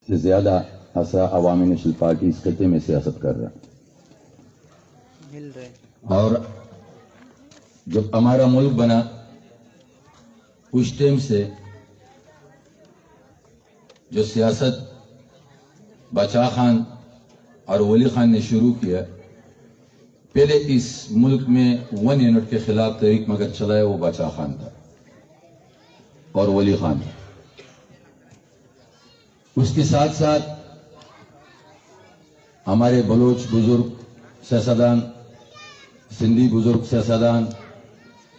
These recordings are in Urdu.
سے زیادہ عرصہ عوامی نیشنل پارٹی اس خطے میں سیاست کر رہا ہے، اور جب ہمارا ملک بنا اس ٹائم سے جو سیاست بادشاہ خان اور ولی خان نے شروع کیا، پہلے اس ملک میں 1 یونٹ کے خلاف تحریک مگر چلایا وہ بادشاہ خان تھا اور ولی خان تھا۔ اس کے ساتھ ساتھ ہمارے بلوچ بزرگ سیاستدان، سندھی بزرگ سیاستدان،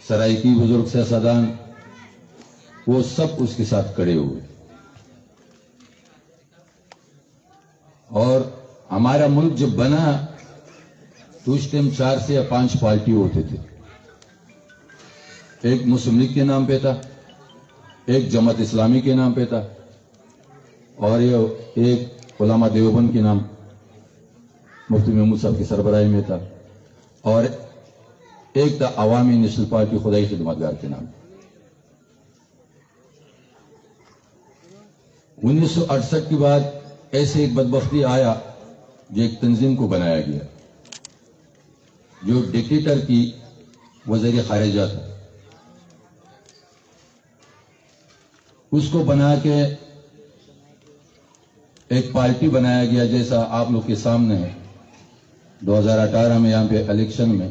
سرائکی بزرگ سیاستدان، وہ سب اس کے ساتھ کھڑے ہوئے، اور ہمارا ملک جب بنا تو اس ٹائم 4 سے یا 5 پارٹی ہوتے تھے۔ ایک مسلم لیگ کے نام پہ تھا، ایک جماعت اسلامی کے نام پہ تھا، اور یہ ایک علماء دیوبند کے نام مفتی محمود صاحب کی سربراہی میں تھا، اور ایک تھا عوامی نیشنل پارٹی خدائی خدمتگار کے نام۔ 1968 کے بعد ایسے ایک بدبختی آیا جو ایک تنظیم کو بنایا گیا جو ڈکٹیٹر کی وزیر خارجہ تھا، اس کو بنا کے ایک پارٹی بنایا گیا جیسا آپ لوگ کے سامنے ہے۔ 2018 میں یہاں پہ الیکشن میں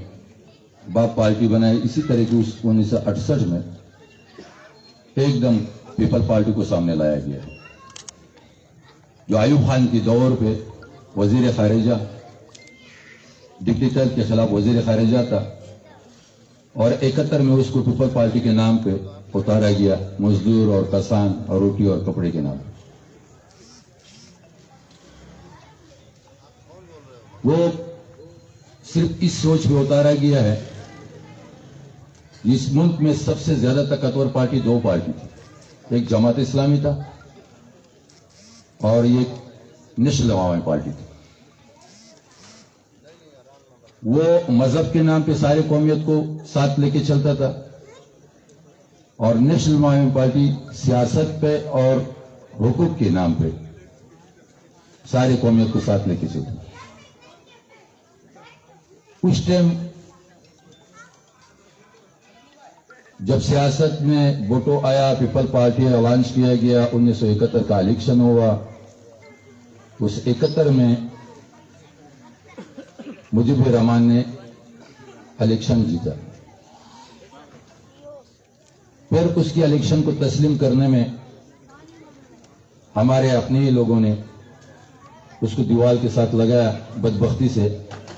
باپ پارٹی بنائی، اسی طرح کی 1968 میں ایک دم پیپل پارٹی کو سامنے لایا گیا، جو ایوب خان کی دور پہ وزیر خارجہ، ڈکٹیٹر کے خلاف وزیر خارجہ تھا، اور 71 میں اس کو پیپل پارٹی کے نام پہ اتارا گیا، مزدور اور کسان اور روٹی اور کپڑے کے نام۔ وہ صرف اس سوچ پہ اتارا گیا ہے، اس ملک میں سب سے زیادہ طاقتور پارٹی 2 پارٹی تھی، ایک جماعت اسلامی تھا اور ایک نیشنل عوامی پارٹی تھی۔ وہ مذہب کے نام پہ سارے قومیت کو ساتھ لے کے چلتا تھا، اور نیشنل عوامی پارٹی سیاست پہ اور حقوق کے نام پہ سارے قومیت کو ساتھ لے کے چلتا تھا۔ اس ٹائم جب سیاست میں ووٹو آیا، پیپل پارٹی لانچ کیا گیا، 1971 کا الیکشن ہوا، اس 71 میں مجیب الرحمان نے الیکشن جیتا۔ پھر اس کی الیکشن کو تسلیم کرنے میں ہمارے اپنے ہی لوگوں نے اس کو دیوار کے ساتھ لگایا، بدبختی سے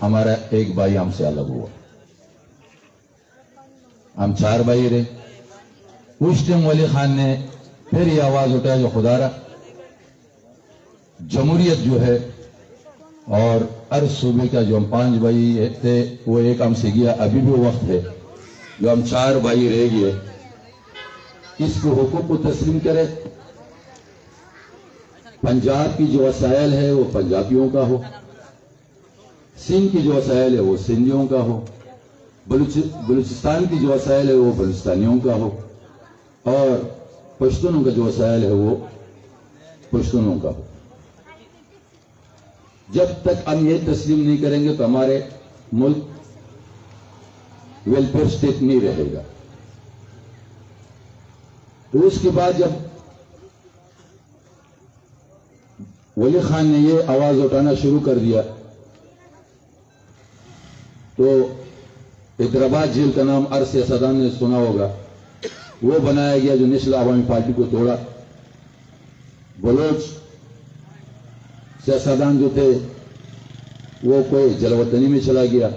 ہمارا ایک بھائی ہم سے الگ ہوا، ہم 4 بھائی رہے۔ اس ٹائم ولی خان نے پھر یہ آواز اٹھایا جو خدا را جمہوریت جو ہے، اور ہر صوبے کا جو ہم 5 بھائی تھے وہ ایک ہم سے گیا، ابھی بھی وقت ہے جو ہم 4 بھائی رہ گئے، اس کو حقوق کو تسلیم کرے۔ پنجاب کی جو وسائل ہے وہ پنجابیوں کا ہو، سندھ کی جو وسائل ہے وہ سندھیوں کا ہو، بلوچستان کی جو وسائل ہے وہ بلوچستانیوں کا ہو، اور پشتونوں کا جو وسائل ہے وہ پشتونوں کا ہو۔ جب تک ہم یہ تسلیم نہیں کریں گے تو ہمارے ملک ویلفیئر اسٹیٹ نہیں رہے گا۔ تو اس کے بعد جب ولی خان نے یہ آواز اٹھانا شروع کر دیا تو حیدرآباد جیل کا نام ہر سیاستدان نے سنا ہوگا، وہ بنایا گیا جو نیشنل عوامی پارٹی کو توڑا۔ بلوچ سیاستدان جو تھے وہ کوئی جلوطنی میں چلا گیا،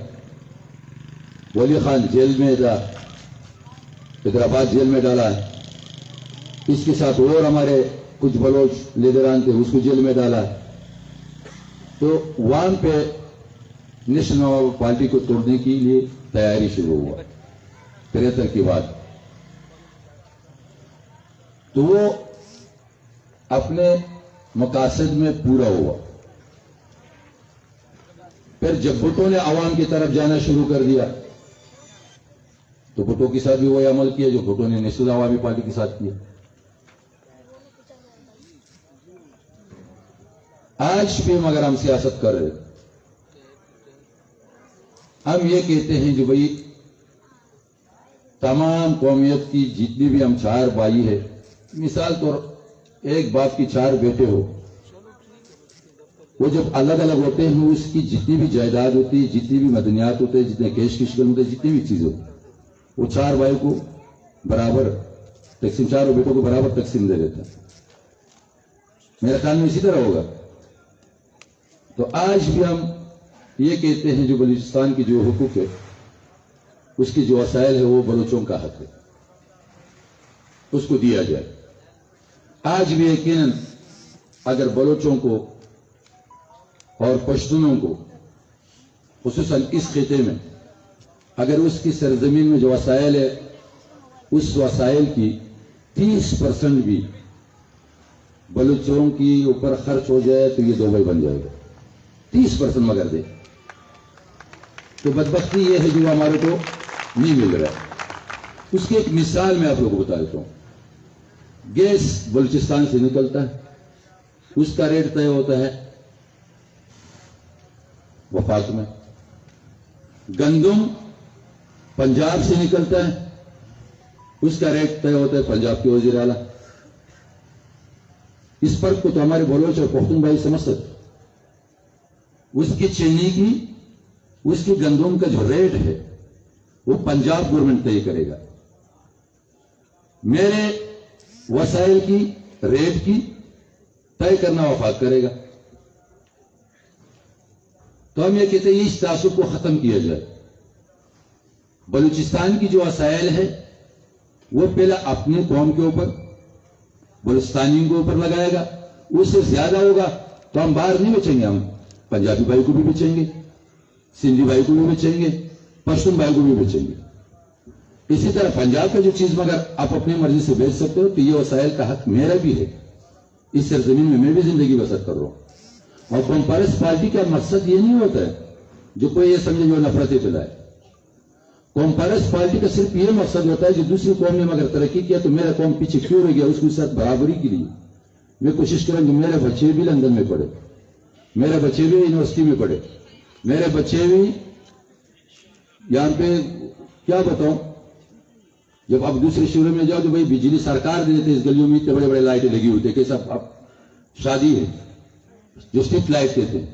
ولی خان جیل میں تھا، حیدرآباد جیل میں ڈالا ہے، اس کے ساتھ اور ہمارے کچھ بلوچ لیڈران تھے، اس کو جیل میں ڈالا ہے۔ تو وہاں پہ نیشنل عوامی پارٹی کو توڑنے کے لیے تیاری شروع ہوا 73 کے بعد۔ تو وہ اپنے مقاصد میں پورا ہوا۔ پھر جب بھٹو نے عوام کی طرف جانا شروع کر دیا تو بھٹو کے ساتھ بھی وہی عمل کیا جو بھٹو نے نیشنل عوامی پارٹی کے ساتھ کیا۔ آج بھی اگر ہم سیاست کر رہے ہم یہ کہتے ہیں جو بھائی تمام قومیت کی جتنی بھی ہم 4 بھائی ہے، مثال طور ایک باپ کی 4 بیٹے ہو، وہ جب الگ الگ ہوتے ہیں اس کی جتنی بھی جائیداد ہوتی ہے، جتنی بھی مدنیات ہوتے ہیں، جتنے کیش کی شکل ہوتے ہیں، جتنی بھی چیزیں ہوتی وہ 4 بھائی کو برابر تقسیم، 4 بیٹوں کو برابر تقسیم دے دیتا ہے۔ میرے خیال میں اسی طرح ہوگا۔ تو آج بھی ہم یہ کہتے ہیں جو بلوچستان کی جو حقوق ہے، اس کی جو وسائل ہے وہ بلوچوں کا حق ہے، اس کو دیا جائے۔ آج بھی یقیناً اگر بلوچوں کو اور پشتونوں کو خصوصاً اس خطے میں اگر اس کی سرزمین میں جو وسائل ہے اس وسائل کی 30% بھی بلوچوں کی اوپر خرچ ہو جائے تو یہ 2 بھائی بن جائے گا۔ 30% مگر دے تو بدبختی یہ ہے جو ہمارے کو نہیں مل رہا ہے۔ اس کی ایک مثال میں آپ لوگوں کو بتا دیتا ہوں۔ گیس بلوچستان سے نکلتا ہے، اس کا ریٹ طے ہوتا ہے وفاق میں۔ گندم پنجاب سے نکلتا ہے، اس کا ریٹ طے ہوتا ہے پنجاب کے وزیر اعلیٰ۔ اس فرق کو تو ہمارے بلوچ اور پختون بھائی سمجھ سکتے۔ اس کی چینی کی، اس کی گندم کا جو ریٹ ہے وہ پنجاب گورنمنٹ طے کرے گا، میرے وسائل کی ریٹ کی طے کرنا وفاق کرے گا۔ تو ہم یہ کہتے ہیں اس تعصب کو ختم کیا جائے۔ بلوچستان کی جو وسائل ہے وہ پہلے اپنی قوم کے اوپر، بلوچستانیوں کے اوپر لگائے گا، اس سے زیادہ ہوگا تو ہم باہر نہیں بیچیں گے، ہم پنجابی بھائی کو بھی بیچیں گے، سندھی بھائی کو بھی بیچیں گے، پشتون بھائی کو بھی بیچیں گے۔ اسی طرح پنجاب کا جو چیز مگر آپ اپنی مرضی سے بیچ سکتے ہو تو یہ وسائل کا حق میرا بھی ہے، اس سرزمین میں بھی زندگی بسر کر رہا ہوں۔ اور کانفرنس پارٹی کا مقصد یہ نہیں ہوتا ہے جو کوئی یہ سمجھے جو نفرتیں پھیلائے۔ کانفرنس پارٹی کا صرف یہ مقصد ہوتا ہے جو دوسری قوم نے مگر ترقی کیا تو میرا قوم پیچھے کیوں رہ گیا، اس کے ساتھ برابری کے لیے میں کوشش کروں کہ میرے بچے بھی لندن میں پڑھے، میرے بچے بھی یونیورسٹی میں پڑھے، میرے بچے بھی یہاں پہ کیا بتاؤں، جب آپ دوسرے شہروں میں جاؤ تو بھائی بجلی سرکار دے دیتے، اس گلیوں میں اتنے بڑے بڑے لائٹیں لگی ہوئی تھے کہ سب اب شادی ہے جو اسٹریٹ لائٹ کہتے ہیں،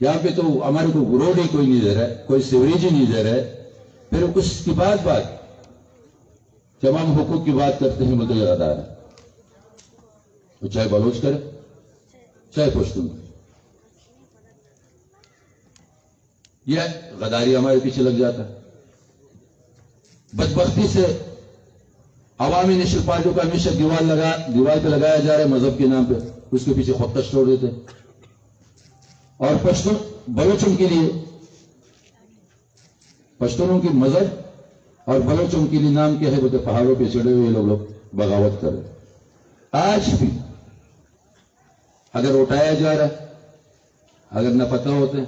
یہاں پہ تو ہمارے کو روڈ ہی کوئی نہیں دے رہا ہے، کوئی سیوریج ہی نہیں دے رہا ہے۔ پھر اس کی بات جب ہم حقوق کی بات کرتے ہیں مجھے یاد آ رہا ہے، وہ چاہے بلوچ کرے چاہے پشتون، یہ غداری ہمارے پیچھے لگ جاتا ہے۔ بدبختی سے عوامی نیشنل پارٹیوں کا ہمیشہ دیوار پہ لگایا جا رہا ہے مذہب کے نام پہ، اس کے پیچھے خود تشت توڑ دیتے ہیں۔ اور پشتون بلوچوں کے لیے، پشتونوں کی مذہب اور بلوچوں کے لیے نام کیا ہے، بولتے پہاڑوں پہ چڑھے ہوئے لوگ بغاوت کر رہے۔ آج بھی اگر اٹھایا جا رہا ہے، اگر نہ پتہ ہوتے ہیں،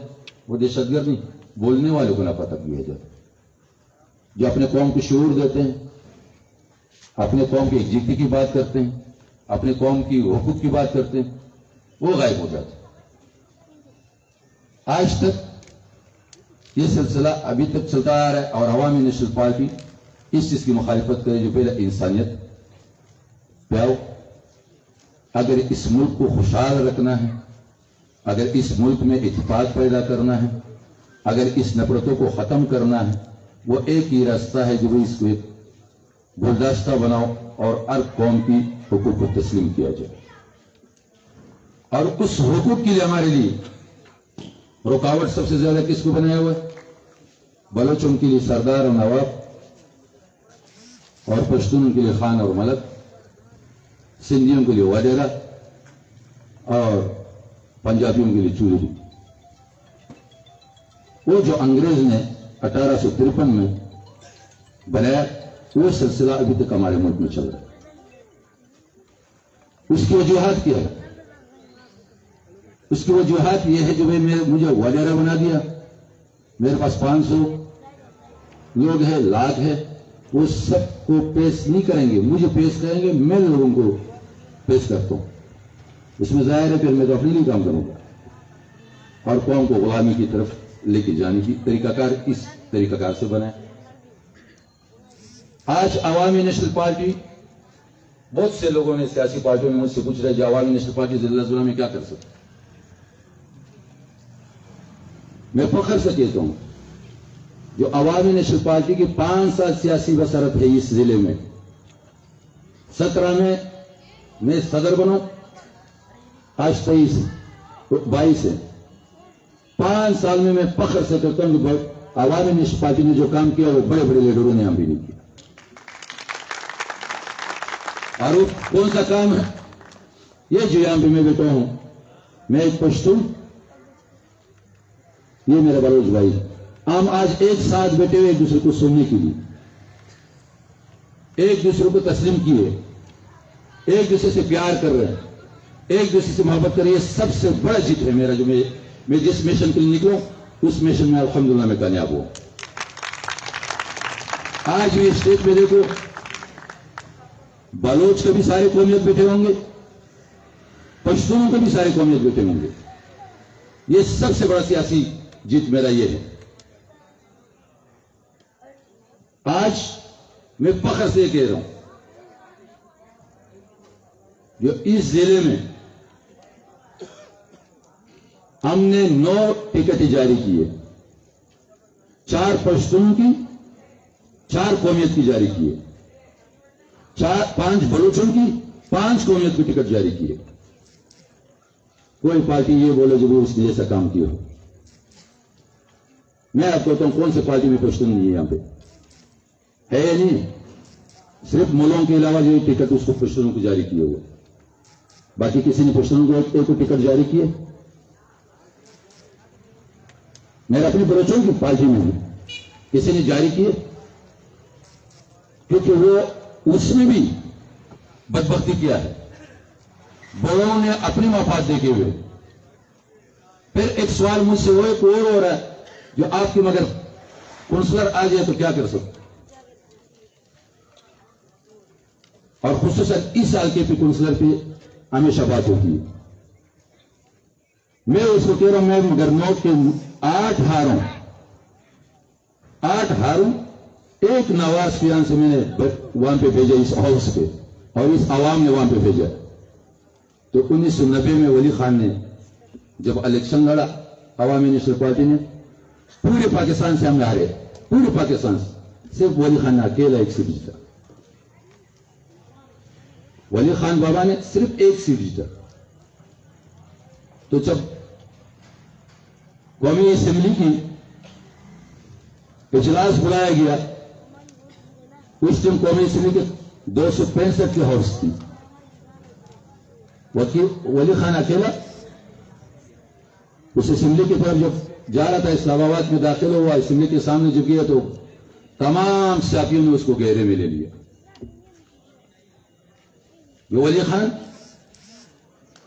وہ دہشت گرد نہیں، بولنے والوں کو نہ پتہ کیا جائے، جو اپنے قوم کو شعور دیتے ہیں، اپنے قوم کی یکجہتی کی بات کرتے ہیں، اپنے قوم کی حقوق کی بات کرتے ہیں، وہ غائب ہو جاتے ہیں۔ آج تک یہ سلسلہ ابھی تک چلتا آ رہا ہے اور عوامی نیشنل پارٹی اس چیز کی مخالفت کرے جو پہلے انسانیت پیاؤ۔ اگر اس ملک کو خوشحال رکھنا ہے، اگر اس ملک میں اتفاق پیدا کرنا ہے، اگر اس نفرتوں کو ختم کرنا ہے، وہ ایک ہی راستہ ہے جو اس کو ایک گلدستہ بناؤ اور ہر قوم کی حقوق کو تسلیم کیا جائے۔ اور اس حقوق کے لیے ہمارے لیے رکاوٹ سب سے زیادہ کس کو بنایا ہوا ہے؟ بلوچوں کے لیے سردار اور نواب، اور پشتونوں کے لیے خان اور ملک، سندھیوں کے لیے وڈیرا اور پنجابیوں کے لیے چوری۔ وہ جو انگریز نے 1853 میں بنایا وہ سلسلہ ابھی تک ہمارے ملک میں چل رہا ہے۔ اس کی وجوہات کیا ہے؟ اس کی وجوہات یہ ہے جو مجھے وڈیرا بنا دیا، میرے پاس 500 لوگ ہیں، لاکھ ہے، وہ سب کو پیش نہیں کریں گے، مجھے پیش کریں گے، میں لوگوں کو پیش کرتا ہوں۔ اس میں ظاہر ہے پھر میں تو اپنے لیے کام کروں گا۔ اور قوم کو غلامی کی طرف لے کے جانے کی طریقہ کار اس طریقہ کار سے بنا ہے۔ آج عوامی نیشنل پارٹی، بہت سے لوگوں نے سیاسی پارٹیوں میں مجھ سے پوچھ رہے جو عوامی نیشنل پارٹی ضلع میں کیا کر سکتے۔ میں فخر سے کہتا ہوں جو عوامی نیشنل پارٹی کی 5 سال سیاسی بصارت ہے اس ضلع میں، 17 میں صدر بنا، آج 22 ہے، 5 سال میں فخر سے کہتا ہوں کہ عوامی نیشنل پارٹی نے جو کام کیا وہ بڑے بڑے لیڈروں نے ہم بھی نہیں کیا۔ اور وہ کون سا کام ہے؟ یہ جو یہاں پہ میں بیٹھا ہوں، میں ایک پشتون، یہ میرا بلوچ بھائی، ہم آج ایک ساتھ بیٹھے ہوئے ایک دوسرے کو سننے کے لیے، ایک دوسرے کو تسلیم کیے، ایک دوسرے سے پیار کر رہے ہیں، ایک دوسرے سے محبت کر رہے ہیں۔ یہ سب سے بڑا جیت ہے میرا، جو میں جس مشن کے لیے نکلوں اس مشن میں الحمدللہ میں کامیاب ہوں۔ آج بھی اسٹیج میں دیکھو، بلوچ کے بھی سارے قومیت بیٹھے ہوں گے، پشتونوں کے بھی سارے قومیت بیٹھے ہوں گے۔ یہ سب سے بڑا سیاسی جیت میرا یہ ہے۔ آج میں فخر سے کہہ رہا ہوں جو اس ضلع میں ہم نے 9 ٹکٹ جاری کیے، 4 پشتونوں کی، 4 قومیت کی جاری کیے، 5 بلوچوں کی، 5 قومیت کی ٹکٹ جاری کیے۔ کوئی پارٹی یہ بولے جو اس نے ایسا کام کیا ہو، میں آپ کہتا ہوں کون سی پارٹی میں پشتون نہیں ہے یہاں پہ ہے یا نہیں؟ صرف مولوں کے علاوہ جو ٹکٹ اس کو پشتونوں کو جاری کیے ہوئے، باقی کسی نے پشتونوں کو ایک ٹکٹ جاری کیے؟ میں اپنی بلوچوں کی پارٹی میں ہوں، کسی نے جاری کیے؟ کیونکہ وہ اس میں بھی بدبختی کیا ہے، بڑوں نے اپنی مفاد دیکھے ہوئے۔ پھر ایک سوال مجھ سے وہ ایک اور ہو رہا ہے جو آپ کی مگر کونسلر آ جائے تو کیا کر سکتے، اور خصوصاً اس سال کے پہ کونسلر پہ ہمیشہ بات ہوتی ہے۔ میں اس کو کہہ رہا ہوں، میں مگر نوٹ کے 8 ہاروں، ایک نواز فیان سے میں نے وہاں پہ بھیجا اس ہاؤس پہ، اور اس عوام نے وہاں پہ بھیجا۔ تو 1990 میں ولی خان نے جب الیکشن لڑا عوامی نیشنل پارٹی نے، پورے پاکستان سے ہم نے ہارے، پورے پاکستان سے، صرف ولی خان نے اکیلا 1 سیٹ جیتا، ولی خان بابا نے صرف 1 سیٹ جیتا۔ تو جب قومی اسمبلی کی اجلاس بلایا گیا، اس دن قومی اسمبلی کے 265 کی ہاؤس تھی، ولی خان اکیلا اس اسمبلی کی طرف جب جا رہا تھا، اسلام آباد میں داخل ہوا، اسمبلی کے سامنے جو گیا تو تمام ساتھیوں نے اس کو گہرے میں لے لیا۔ یہ ولی خان،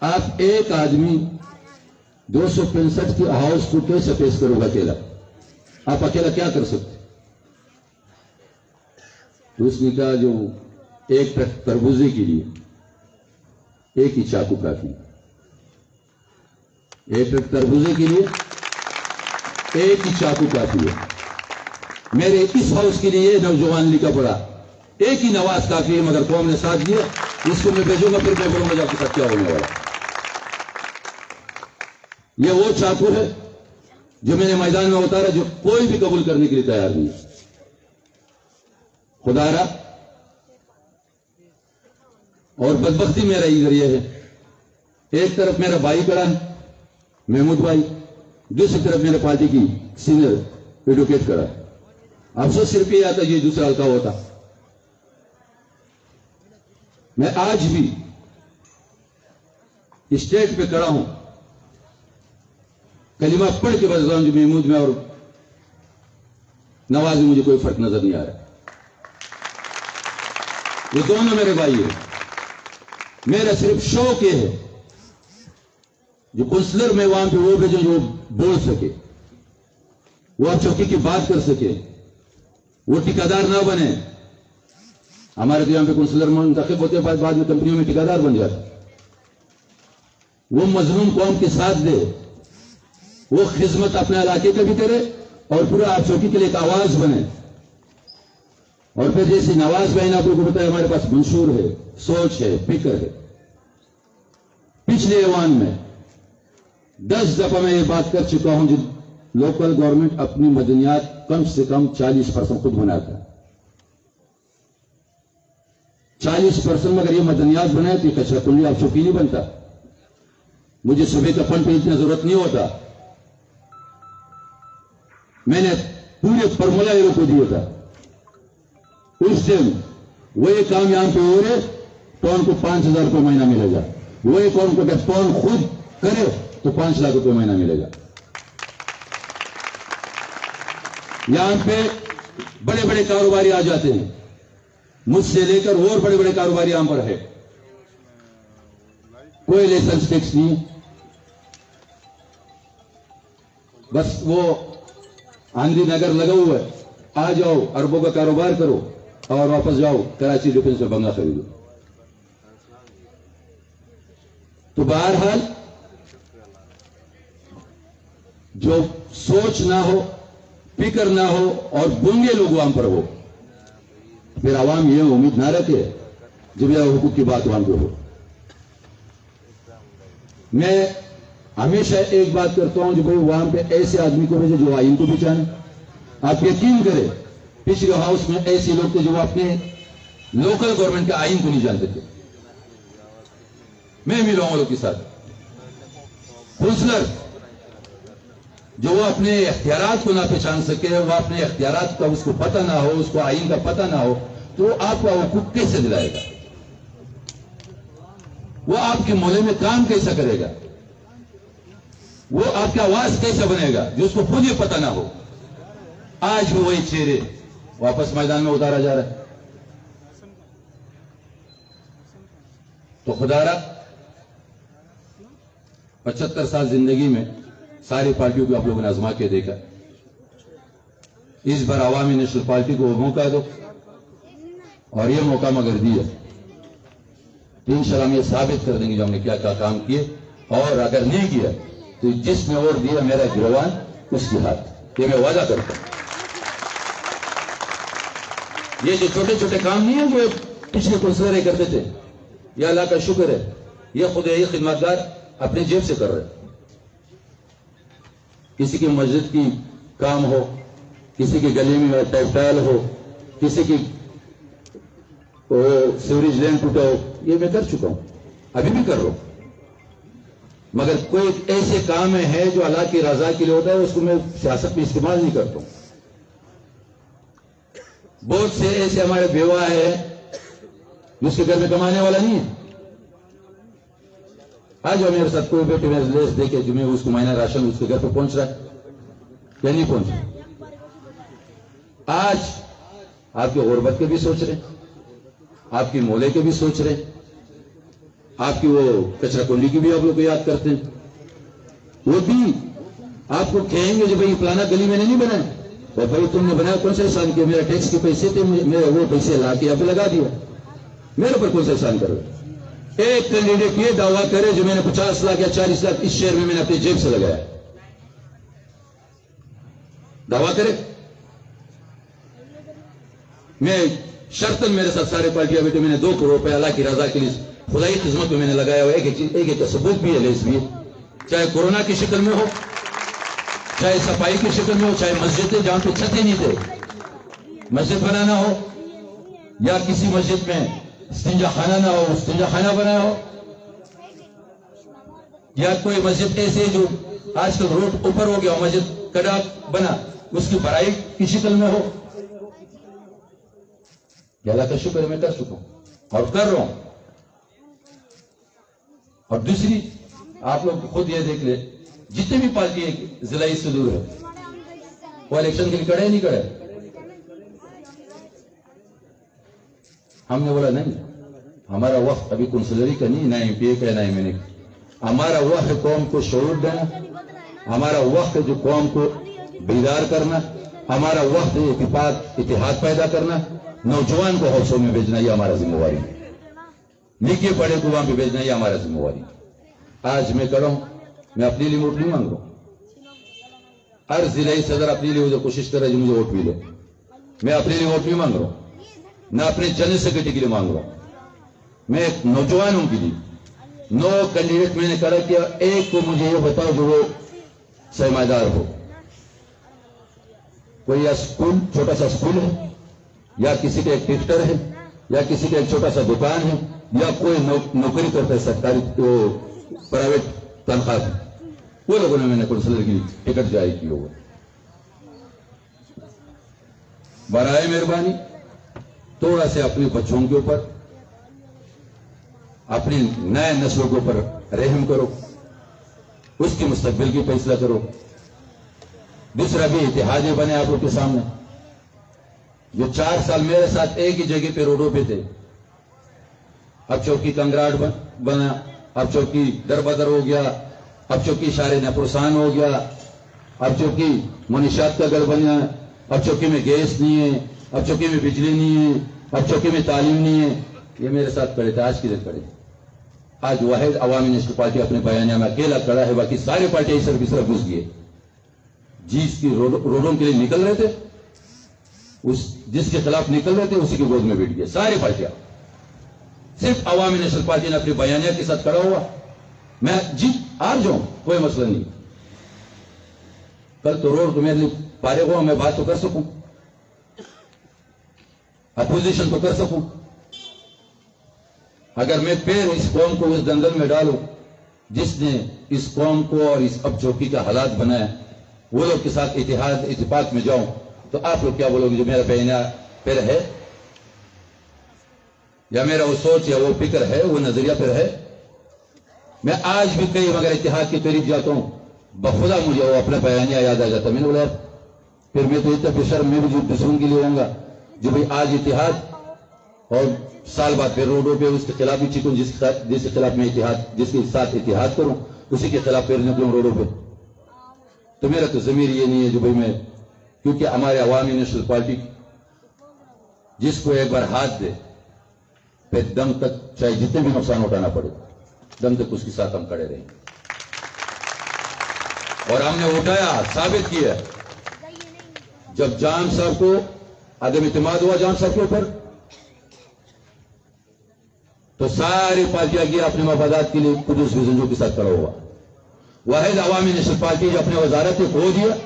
آپ ایک آدمی 265 کی ہاؤس کو کیسے پیش کرو گا اکیلا؟ آپ اکیلا کیا کر سکتے؟ تو اس نے کہا جو ایک تربوزے کے لیے ایک ہی چاقو کافی، ایک تربوزے کے لیے ایک ہی چاقو کافی ہے۔ میرے اس ہاؤس کے لیے یہ نوجوان لکھا پڑا، ایک ہی نواز کافی ہے، مگر قوم نے ساتھ دیا، اس کو میں بھیجوں گا، پھر میں بولوں گا آپ کے ساتھ کیا ہونے والا۔ یہ وہ چاقو ہے جو میں نے میدان میں اتارا، جو کوئی بھی قبول کرنے کے لیے تیار نہیں ہے۔ خدا را اور بدبختی میرا ہی ذریعہ ہے، ایک طرف میرا بھائی کھڑا ہے محمود بھائی، دوسری طرف میرے پارٹی کی سینئر ایڈوکیٹ کھڑا ہے۔ افسوس صرف یہ آتا یہ دوسرا ہلکا ہوتا۔ میں آج بھی اسٹیج پہ کھڑا ہوں، کلمہ پڑھ کے بتاتا ہوں جو محمود میں اور نواز میں مجھے کوئی فرق نظر نہیں آ رہا۔ یہ دونوں میرے بھائی ہیں، میرا صرف شوق یہ ہے جو کونسلر میں وہاں پہ وہ بھیجیں جو بول سکے، وہ آپ چوکی کی بات کر سکے، وہ ٹھیکیدار نہ بنے۔ ہمارے تو یہاں پہ کونسلر منتخب ہوتے ہیں، بعد میں کمپنیوں میں ٹھیکیدار بن جاتے، وہ مظلوم قوم کے ساتھ دے، وہ خدمت اپنے علاقے کا بھی کرے اور پورا آپ چوکی کے لیے ایک آواز بنے. اور پھر جیسے نواز بھائی نے آپ کو بتایا ہمارے پاس منشور ہے, سوچ ہے, فکر ہے. پچھلے ایوان میں 10 دفعہ میں یہ بات کر چکا ہوں جو لوکل گورنمنٹ اپنی مدنیات کم سے کم 40% خود بناتا ہے. 40% میں اگر یہ مدنیات بنائے تو یہ کچرا کنڈی آپ چوکی نہیں بنتا. مجھے صبح کا فنڈ پہ اتنا ضرورت نہیں ہوتا. میں نے پورے فارمولا یہ کو دیا تھا. اس دن وہی کام یہاں پہ ہو رہے تو ان کو 5,000 روپے مہینہ ملے گا. وہی کام کو اگر کون خود کرے تو 5 لاکھ روپے مہینہ ملے گا. یہاں پہ بڑے بڑے کاروباری آ جاتے ہیں, مجھ سے لے کر اور بڑے بڑے کاروباری یہاں پر ہے. کوئی لائسنس ٹیکس نہیں, بس وہ آندھی نگر لگا ہوا ہے. آ جاؤ, اربوں کا کاروبار کرو اور واپس جاؤ کراچی ڈیفنس میں بنگلہ خریدو. تو بہرحال جو سوچ نہ ہو, فکر نہ ہو اور گنگے لوگ وہاں پر ہو, پھر عوام یہ امید نہ رکھے جب یہ حقوق کی بات وہاں پہ ہو. میں ہمیشہ ایک بات کرتا ہوں جو بھائی وہاں پہ ایسے آدمی کو بھیجے جو آئین کو پہچانے. آپ یقین کریں پچھلے ہاؤس میں ایسے لوگ تھے جو اپنے لوکل گورنمنٹ کے آئین کو نہیں جانتے تھے. میں ملا ہوں لوگ کے ساتھ. کونسلر جو وہ اپنے اختیارات کو نہ پہچان سکے, وہ اپنے اختیارات کا اس کو پتہ نہ ہو, اس کو آئین کا پتہ نہ ہو, تو آپ کا حقوق کیسے دلائے گا؟ وہ آپ کے محلے میں کام کیسا کرے گا؟ وہ آپ کا آواز کیسا بنے گا جو اس کو خود ہی پتہ نہ ہو؟ آج بھی وہی چہرے واپس میدان میں اتارا جا رہا ہے. تو خدا را 75 سال زندگی میں ساری پارٹیوں کو آپ لوگوں نے آزما کے دیکھا. اس بار عوامی نیشنل پارٹی کو موقع دو, اور یہ موقع مگر دیا انشاءاللہ ہم یہ ثابت کر دیں گے جو ہم نے کیا کام کیے. اور اگر نہیں کیا تو جس نے ووٹ دیا میرا گروان اس کے ہاتھ, یہ میں وعدہ کرتا ہوں. یہ جو چھوٹے چھوٹے کام نہیں ہیں جو پچھلے کونسلر کرتے تھے, یہ اللہ کا شکر ہے یہ خود یہ خدمتگار اپنے جیب سے کر رہے. کسی کی مسجد کی کام ہو, کسی کی گلی میں ٹائل ہو, کسی کی سیوریج لائن ٹوٹا ہو, یہ میں کر چکا ہوں, ابھی بھی کر رہا ہوں. مگر کوئی ایسے کام ہے جو اللہ کی رضا کے لیے ہوتا ہے, اس کو میں سیاست میں استعمال نہیں کرتا ہوں. بہت سے ایسے ہمارے بیوہ ہے جس کے گھر میں کمانے والا نہیں ہے. آج جو میرے ساتھ کوئی بیٹے میں لیس دے کے جو میں اس کو مہینہ راشن اس کے گھر پہ پہنچ رہا ہے یا نہیں پہنچ رہا. آج آپ کے غربت کے بھی سوچ رہے, آپ کی مولے کے بھی سوچ رہے, آپ کی وہ کچرا کنڈی کی بھی آپ لوگ کو یاد کرتے ہیں. وہ بھی آپ کو کہیں گے جو بھائی فلانا گلی میں نے نہیں بنایا, اور بھائی تم نے بنایا کون سا احسان کیا؟ میرا ٹیکس کے پیسے تھے, میرے وہ پیسے لا کے آپ لگا دیا, میرے پر کون سا احسان کرو. ایک کینڈیڈیٹ یہ دعویٰ کرے جو میں نے 50 لاکھ یا 40 لاکھ اس شہر میں نے اپنی جیب سے لگایا, دعویٰ کرے. میں شرطن میرے ساتھ سارے پارٹیاں بیٹے میں نے 2 کروڑ روپے اللہ کی رضا کے لیے خدائی خدمت میں نے لگایا ہوا. ایک ثبوت بھی ہے لیس بھی, چاہے کورونا کی شکل میں ہو, چاہے صفائی کی شکل میں ہو, چاہے مسجدیں جہاں پہ چھتیں نہیں تھے مسجد بنانا ہو, یا کسی مسجد میں استنجا خانہ نہ ہو استنجا خانہ بنا ہو, یا کوئی مسجد ایسے جو آج کل روڈ اوپر ہو گیا مسجد کڑا بنا اس کی بڑائی کی شکل میں ہو. یہ اللہ کا شکر میں کر چکا ہوں اور کر رہا ہوں. اور دوسری آپ لوگ خود یہ دیکھ لیں, جتنے بھی پارٹی ضلع سے دور ہے وہ الیکشن کے لیے کڑے نہیں کڑے. ہم نے بولا نہیں, ہمارا وقت ابھی کونسلری کا نہیں, نہ ایم پی اے کا, نہ ایم این اے کا. ہمارا وقت قوم کو شعور دینا, ہمارا وقت جو قوم کو بیدار کرنا, ہمارا وقت اتحاد پیدا کرنا, نوجوان کو حوصلوں میں بھیجنا, یہ ہمارا ذمہ واری ہے. نکے پڑے کو وہاں پہ بھیجنا, یہ ہمارا ذمہ واری ہے. آج میں کروں, میں اپنے لیے ووٹ نہیں مانگ رہا ہوں, ہر ضلعی صدر اپنے لیے ادھر کوشش کر رہا ہے جو مجھے ووٹ ملے. میں اپنے لیے ووٹ نہیں مانگ رہا ہوں, نہ اپنے جنرل سیکرٹری کے لیے مانگ رہا ہوں. میں ایک نوجوان ہوں کے لیے 9 کینڈیڈیٹ میں نے کھڑا کیا, ایک کو مجھے یہ بتاؤ جو وہ سرمایہ دار ہو. کوئی یا اسکول, چھوٹا سا اسکول ہے, یا کسی کا ایک ٹیکٹر ہے, یا کسی کا ایک چھوٹا سا دکان ہے, یا کوئی نوکری کرتا ہے سرکاری پرائیویٹ تنخواہ ہے, وہ لوگوں نے میں نے کونسلر کی ٹکٹ جاری کی ہوگا. برائے مہربانی تھوڑا سے اپنے بچوں کے اوپر, اپنی نئے نسلوں کے اوپر رحم کرو, اس کے مستقبل کی فیصلہ کرو. دوسرا بھی اتحادی بنے آپ لوگ کے سامنے. جو 4 سال میرے ساتھ ایک ہی جگہ پہ روڈوں پہ تھے, اب چوکی کنگراٹ بنا, اب چوکی در بدر ہو گیا, اب چوکی شار نپرسان ہو گیا, اب چوکی منشیات کا گھر بنا, اب چوکی میں گیس نہیں ہے, اب چوکی میں بجلی نہیں ہے, اب چوکی میں تعلیم نہیں ہے. یہ میرے ساتھ کھڑے تھے, آج کدھر کھڑے؟ آج واحد عوامی نیشنل پارٹی اپنے بیانیہ میں اکیلا کھڑا ہے, باقی ساری پارٹیاں اس طرف گھس گئے. جس کی روڈوں کے لیے نکل رہے تھے, جس کے خلاف نکل رہے تھے, اسی کی گود میں بیٹھ گئے ساری پارٹیاں. صرف عوامی نیشنل پارٹی نے اپنی بیانیہ کے ساتھ کھڑا ہوا. میں جیت آ جاؤں کوئی مسئلہ نہیں, کل تو روڈ کو میرے لیے فارغ ہوا, میں بات تو کر سکوں, اپوزیشن تو کر سکوں. اگر میں پھر اس قوم کو اس دنگل میں ڈالوں جس نے اس قوم کو اور اس اب چوکی کا حالات بنایا, وہ لوگ کے ساتھ اتفاق میں جاؤں, تو آپ لوگ کیا بولو گے؟ جو میرا بیانیہ پھر ہے, یا میرا وہ سوچ یا وہ فکر ہے, وہ نظریہ پھر ہے. میں آج بھی کئی مگر اتحاد کے قریب جاتا ہوں, بخدا مجھے وہ اپنا بیانیہ یاد آ جاتا. میں نے بولا پھر میں تو اتنا بشرم میں بھی جو دوسروں کے لیے ہوں گا, جو بھائی آج اتحاد اور سال بعد پھر روڈوں پہ اس کے خلاف بھی چیکوں, جس کے خلاف میں اتحاد, جس کے ساتھ اتحاد کروں اسی کے خلاف پھر نکلوں روڈوں پہ. تو میرا تو ضمیر یہ نہیں ہے جو بھائی میں, کیونکہ ہمارے عوامی نیشنل پارٹی جس کو ایک بار ہاتھ دے پھر دم تک, چاہے جتنے بھی نقصان اٹھانا پڑے, دم تک اس کے ساتھ ہم کھڑے رہیں. اور ہم نے اٹھایا, ثابت کیا. جب جان صاحب کو عدم اعتماد ہوا جان صاحب کے اوپر, تو ساری پارٹیاں کی اپنے مفادات کے لیے قدس وزنجوں کے ساتھ کھڑا ہوا. واحد عوامی نیشنل پارٹی جو اپنے وزارت کو کھو دیا,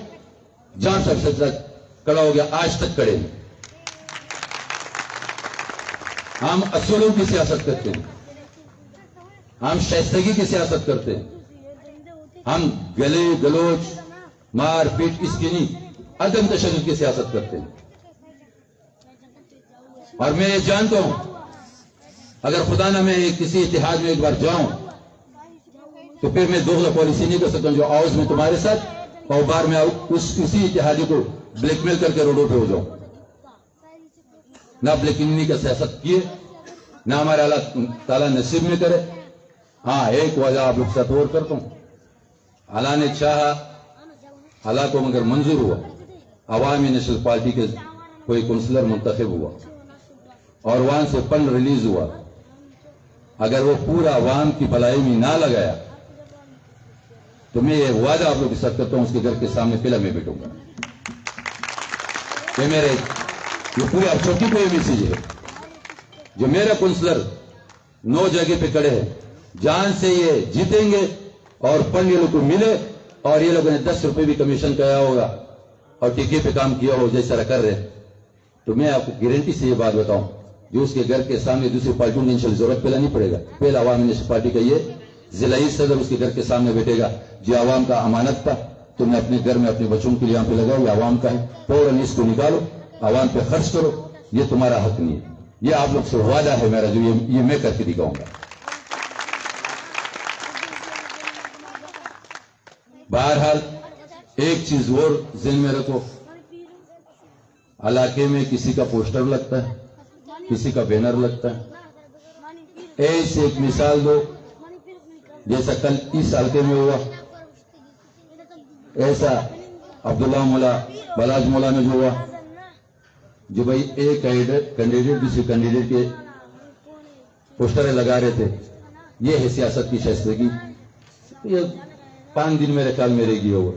جان صاحب سے کھڑا ہو گیا, آج تک کھڑے ہیں. ہم اصولوں کی سیاست کرتے ہیں, ہم شائستگی کی سیاست کرتے ہیں, ہم گلے گلوچ مار پیٹ اس کی نہیں, عدم تشدد کی سیاست کرتے ہیں. اور میں یہ جانتا ہوں اگر خدا نہ میں کسی اتحاد میں ایک بار جاؤں تو پھر میں دوغلا پالیسی نہیں کر سکتا جو آؤز میں تمہارے ساتھ اور بار میں اسی اتحادی کو بلیک میل کر کے روڈوں پہ ہو جاؤں. نہ بلیک میل کا سیاست کیے, نہ ہمارے اللہ تعالیٰ نصیب میں کرے. ہاں ایک وجہ آپ لوگ ساتھ اور کرتا ہوں, اللہ نے چاہا, اللہ کو مگر منظور ہوا, عوامی نیشنل پارٹی کے کوئی کونسلر منتخب ہوا اور وہاں سے فنڈ ریلیز ہوا. اگر وہ پورا عوام کی بھلائی میں نہ لگایا تو میں یہ وعدہ آپ لوگ کے ساتھ کرتا ہوں, اس کے گھر کے سامنے پہلا میں بیٹھوں گا. یہ میرے یہ پورے اب چوکی کو یہ میسیج ہے. جو میرا کونسلر 9 جگہ پہ کھڑے ہیں, جان سے یہ جیتیں گے اور فنڈ یہ لوگ کو ملے, اور یہ لوگوں نے 10 روپے بھی کمیشن کیا ہوگا اور ٹکے پہ کام کیا ہو جیسا کر رہے, تو میں آپ کو گارنٹی سے یہ بات بتاؤں, جو اس کے گھر کے سامنے دوسری پارٹیوں کی انشاءاللہ ضرورت پہلا نہیں پڑے گا. پہلا عوامی نیشنل پارٹی کا یہ ضلعی صدر اس کے گھر کے سامنے بیٹھے گا. جو عوام کا امانت تھا تو میں اپنے گھر میں اپنے بچوں کے لیے یہاں پہ لگاؤ, یہ عوام کا ہے, فوراً اس کو نکالو, عوام پہ خرچ کرو. یہ تمہارا حق نہیں ہے, یہ آپ لوگ سے وعدہ ہے میرا, جو یہ میں کر کے دکھاؤں گا. بہرحال ایک چیز اور ذہن میں رکھو, علاقے میں کسی کا پوسٹر لگتا ہے, کسی کا بینر لگتا ہے, ایسے ایک مثال دو جیسا کل اس حلقے میں ہوا, ایسا عبداللہ مولا بلاج مولا میں جو ہوا, جو بھائی ایک کینڈیڈیٹ دوسرے کینڈیڈیٹ کے پوسٹریں لگا رہے تھے. یہ ہے سیاست کی شائستگی. یہ 5 دن میرے خیال میں رہ گئی ہوگا.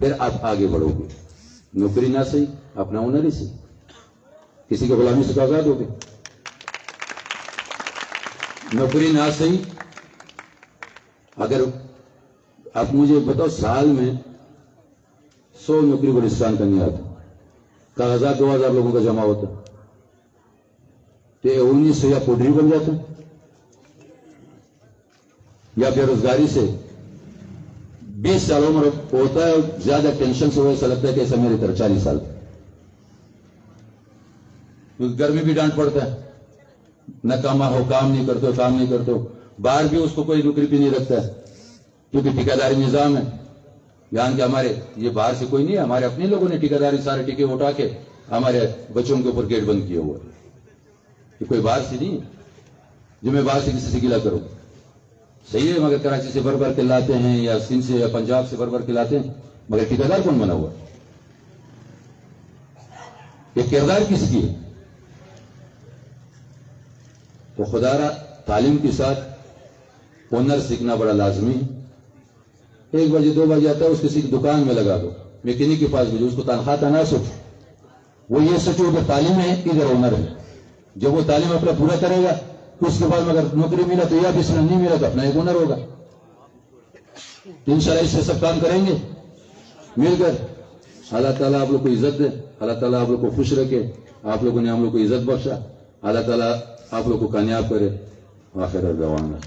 پھر آپ آگے بڑھو گے. نوکری نہ صحیح، اپنا ہنر ہی صحیح. کسی کے غلامی سے تو آزاد ہو گے. نوکری نہ صحیح. اگر آپ مجھے بتاؤ سال میں 100 نوکری کو رجسٹران کرنے آتا، کا 1000-2000 لوگوں کا جمع ہوتا، تو 1900 یا پوڈری بن جاتا، یا بے روزگاری سے 20 سال عمر ہوتا ہے. زیادہ ٹینشن سے وہ ایسا لگتا ہے کہ ایسا میرے طرح 40 سال. کیونکہ گھر میں بھی ڈانٹ پڑتا ہے، ناکامہ ہو، کام نہیں کرتے ہو. باہر بھی اس کو کوئی نوکری پہ نہیں رکھتا ہے، کیونکہ ٹھیکیداری نظام ہے. یہاں کہ ہمارے یہ باہر سے کوئی نہیں ہے، ہمارے اپنے لوگوں نے ٹھیکیداری سارے ٹیکے اٹھا کے ہمارے بچوں کے اوپر گیٹ بند کیا ہوا ہے. یہ کوئی باہر سے نہیں ہے جو میں باہر سے کسی سے گلا کروں. صحیح ہے، مگر کراچی سے بھر کے لاتے ہیں، یا سندھ سے یا پنجاب سے بھر کے لاتے ہیں، مگر ٹھیکیدار کون بنا ہوا؟ یہ کردار کس کی ہے؟ تو خدا را تعلیم کے ساتھ ہنر سیکھنا بڑا لازمی ہے. 1 بجے 2 بجے آتا ہے، اس کسی کی دکان میں لگا دو، میکینک کے پاس بھیجو، اس کو تنخواہ نہ سوچو. وہ یہ سوچو ادھر تعلیم ہے ادھر ہنر ہے. جب وہ تعلیم اپنا پورا کرے گا تو اس کے بعد اگر نوکری ملا تو یا بزنس نہیں ملا تو اپنا ایک ہنر ہوگا. انشاءاللہ اس سے سب کام کریں گے مل کر. اللہ تعالیٰ آپ لوگ کو عزت دے، اللہ تعالیٰ آپ لوگ کو خوش رکھے. آپ لوگوں نے ہم لوگ کو عزت بخشا، اللہ تعالیٰ آپ لوگ کو کامیاب کرے. آخر دعوانا